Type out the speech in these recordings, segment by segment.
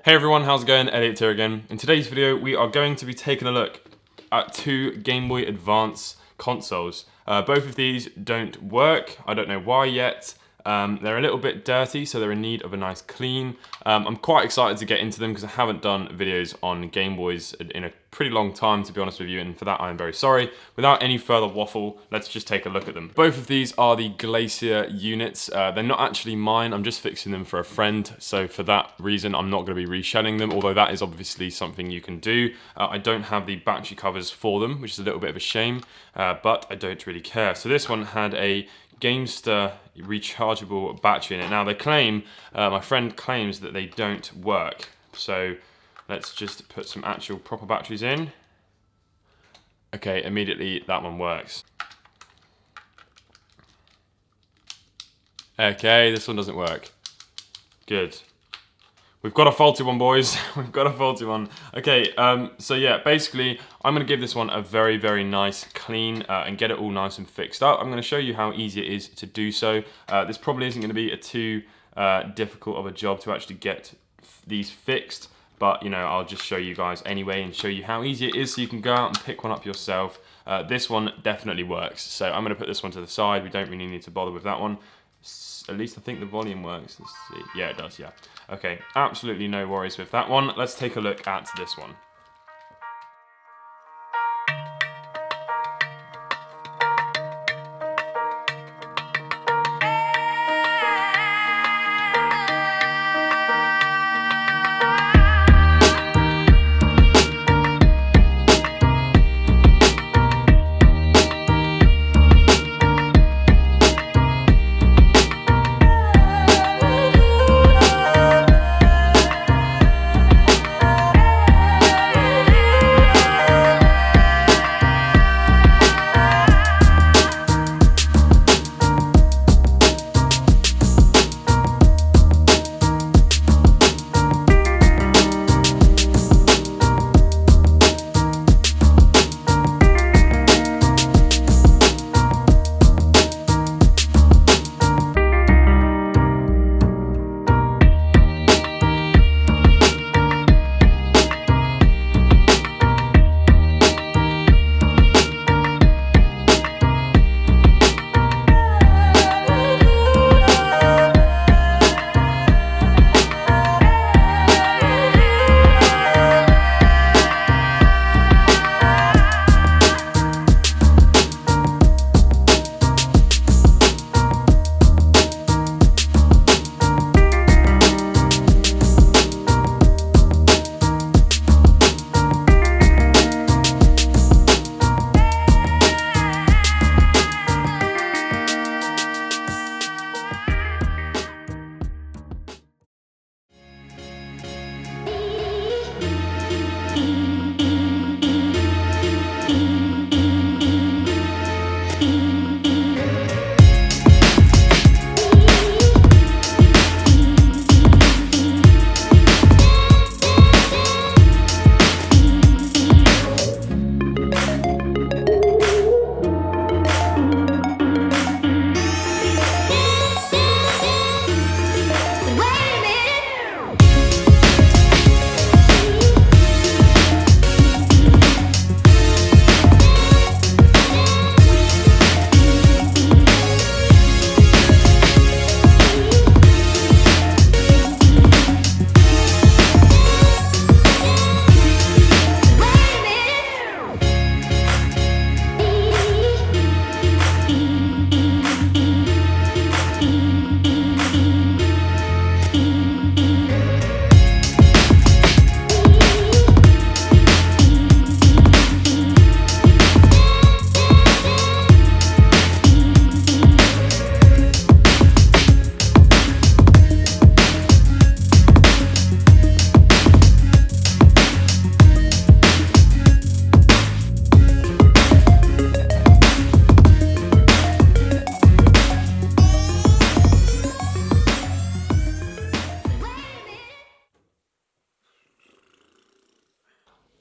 Hey everyone, how's it going? Elliot here again. In today's video, we are going to be taking a look at two Game Boy Advance consoles. Both of these don't work. I don't know why yet. They're a little bit dirty, so they're in need of a nice clean. I'm quite excited to get into them because I haven't done videos on Game Boys in a pretty long time, to be honest with you, and for that I am very sorry. Without any further waffle, let's just take a look at them. Both of these are the Glacier units. They're not actually mine, I'm just fixing them for a friend, so for that reason I'm not going to be reshelling them, although that is obviously something you can do. I don't have the battery covers for them, which is a little bit of a shame, but I don't really care. So this one had a Gamester rechargeable battery in it. Now they claim, my friend claims that they don't work. So let's just put some actual proper batteries in. Okay, immediately that one works. Okay, this one doesn't work. Good. We've got a faulty one, boys. We've got a faulty one. Okay, so yeah, basically, I'm gonna give this one a very, very nice clean and get it all nice and fixed up. I'm gonna show you how easy it is to do so. This probably isn't gonna be a too difficult of a job to actually get these fixed, but you know, I'll just show you guys anyway and show you how easy it is so you can go out and pick one up yourself. This one definitely works. So I'm gonna put this one to the side. We don't really need to bother with that one. At least I think the volume works. Let's see. Yeah, it does, yeah. Okay, absolutely no worries with that one. Let's take a look at this one.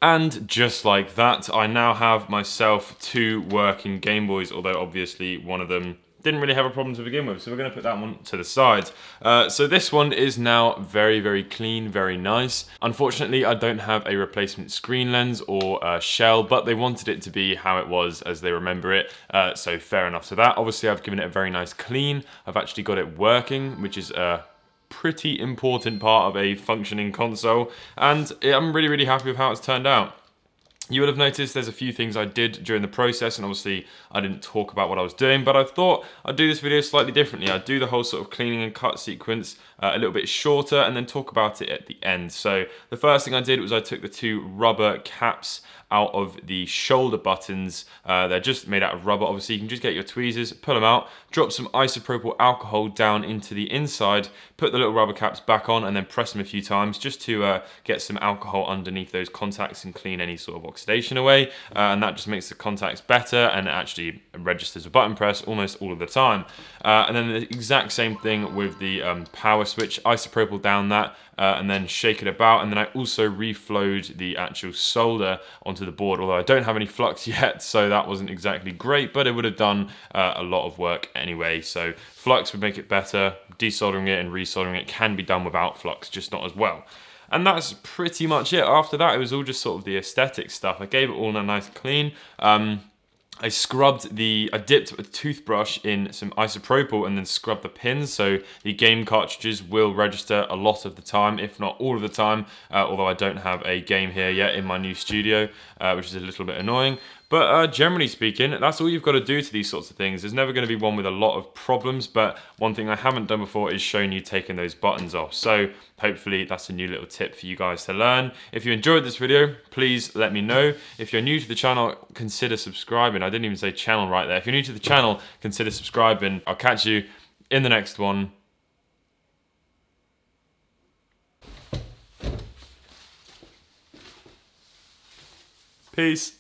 And just like that, I now have myself two working Game Boys, although obviously one of them didn't really have a problem to begin with, so we're going to put that one to the side. So this one is now very, very clean, very nice. Unfortunately, I don't have a replacement screen lens or shell, but they wanted it to be how it was as they remember it, so fair enough to that. Obviously, I've given it a very nice clean. I've actually got it working, which is a pretty important part of a functioning console, and I'm really, really happy with how it's turned out. You will have noticed there's a few things I did during the process, and obviously I didn't talk about what I was doing, but I thought I'd do this video slightly differently. I'd do the whole sort of cleaning and cut sequence a little bit shorter and then talk about it at the end. So the first thing I did was I took the two rubber caps out of the shoulder buttons. They're just made out of rubber. Obviously you can just get your tweezers, pull them out, drop some isopropyl alcohol down into the inside, put the little rubber caps back on, and then press them a few times just to get some alcohol underneath those contacts and clean any sort of oxidation away. And that just makes the contacts better, and it actually registers a button press almost all of the time. And then the exact same thing with the power switch, isopropyl down that, and then shake it about. And then I also reflowed the actual solder onto the board, although I don't have any flux yet, so that wasn't exactly great, but it would have done a lot of work anyway. So flux would make it better. Desoldering it and resoldering it can be done without flux, just not as well. And that's pretty much it. After that, it was all just sort of the aesthetic stuff. I gave it all a nice clean. I dipped a toothbrush in some isopropyl and then scrubbed the pins, so the game cartridges will register a lot of the time, if not all of the time, although I don't have a game here yet in my new studio, which is a little bit annoying. But generally speaking, that's all you've got to do to these sorts of things. There's never going to be one with a lot of problems, but one thing I haven't done before is shown you taking those buttons off. So hopefully that's a new little tip for you guys to learn. If you enjoyed this video, please let me know. If you're new to the channel, consider subscribing. I didn't even say channel right there. If you're new to the channel, consider subscribing. I'll catch you in the next one. Peace.